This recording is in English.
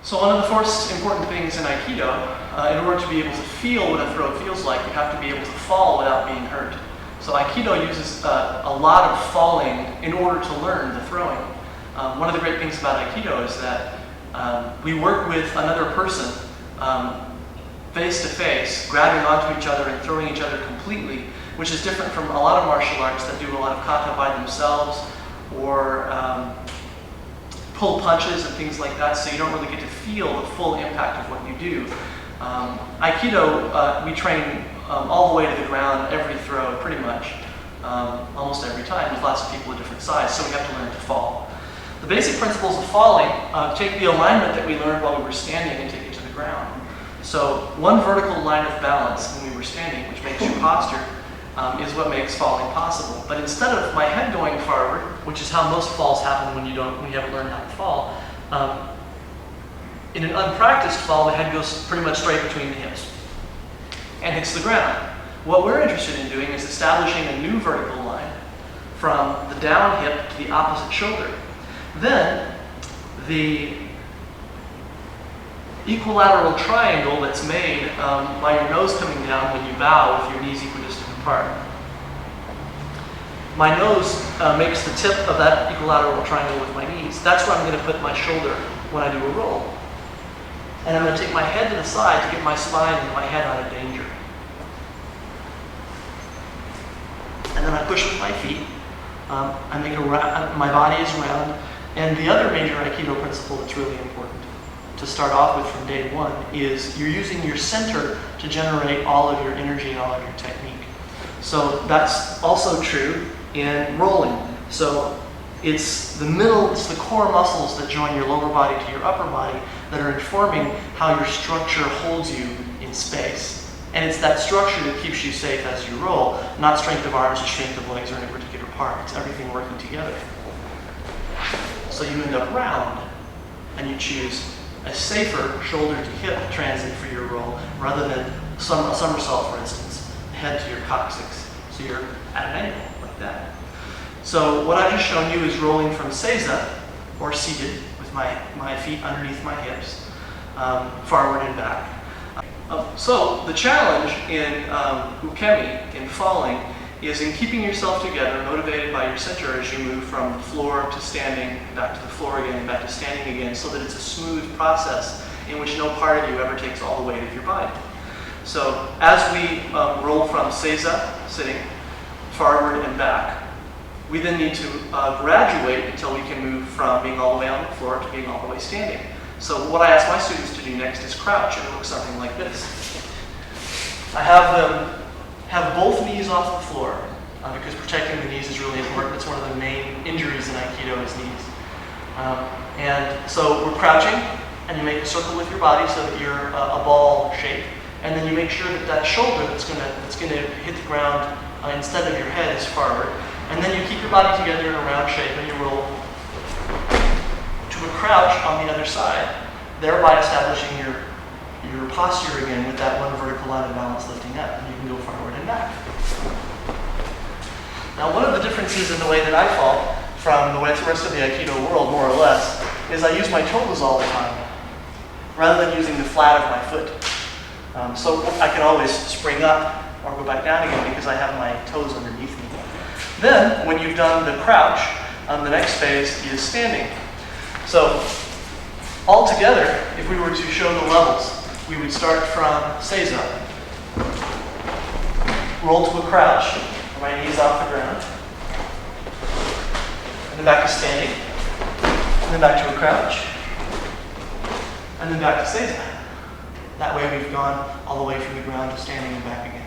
So one of the first important things in Aikido, in order to be able to feel what a throw feels like, you have to be able to fall without being hurt. So Aikido uses a lot of falling in order to learn the throwing. One of the great things about Aikido is that we work with another person face to face, grabbing onto each other and throwing each other completely, which is different from a lot of martial arts that do a lot of kata by themselves, or pull punches and things like that, so you don't really get to feel the full impact of what you do. Aikido, we train all the way to the ground, every throw, pretty much, almost every time. There's lots of people of different size, so we have to learn to fall. The basic principles of falling take the alignment that we learned while we were standing and take it to the ground. So one vertical line of balance when we were standing, which makes your posture, is what makes falling possible. But instead of my head going forward, which is how most falls happen when you haven't learned how to fall, in an unpracticed fall, the head goes pretty much straight between the hips and hits the ground. What we're interested in doing is establishing a new vertical line from the down hip to the opposite shoulder. Then the equilateral triangle that's made by your nose coming down when you bow with your knees equidistant apart. My nose makes the tip of that equilateral triangle with my knees. That's where I'm going to put my shoulder when I do a roll. And I'm going to take my head to the side to get my spine and my head out of danger. And then I push with my feet. I make my body is round. And the other major Aikido principle that's really important to start off with from day one is you're using your center to generate all of your energy and all of your technique. So that's also true in rolling. So it's the middle, it's the core muscles that join your lower body to your upper body that are informing how your structure holds you in space. And it's that structure that keeps you safe as you roll, not strength of arms or strength of legs or any particular part. It's everything working together. So you end up round, and you choose a safer shoulder to hip transit for your roll rather than a somersault, for instance, head to your coccyx. So you're at an angle like that. So what I've just shown you is rolling from seiza, or seated, with my feet underneath my hips, forward and back. So the challenge in ukemi, in falling, is in keeping yourself together, motivated by your center as you move from the floor to standing, back to the floor again, back to standing again, so that it's a smooth process in which no part of you ever takes all the weight of your body. So as we roll from seiza, sitting, forward and back, we then need to graduate until we can move from being all the way on the floor to being all the way standing. So what I ask my students to do next is crouch, and it looks something like this. I have them have both knees off the floor, because protecting the knees is really important. It's one of the main injuries in Aikido is knees. And so we're crouching, and you make a circle with your body so that you're a ball shape. And then you make sure that that shoulder that's going to hit the ground instead of your head is forward. And then you keep your body together in a round shape, and you roll to a crouch on the other side, thereby establishing your posture again with that one vertical line of balance lifting up, and you can go forward and back. Now, one of the differences in the way that I fall from the rest of the Aikido world, more or less, is I use my toes all the time, rather than using the flat of my foot. So I can always spring up or go back down again because I have my toes underneath me. Then, when you've done the crouch, the next phase is standing. So, all together, if we were to show the levels, we would start from seiza, roll to a crouch, my knees off the ground, and then back to standing, and then back to a crouch, and then back to seiza. That way we've gone all the way from the ground to standing and back again.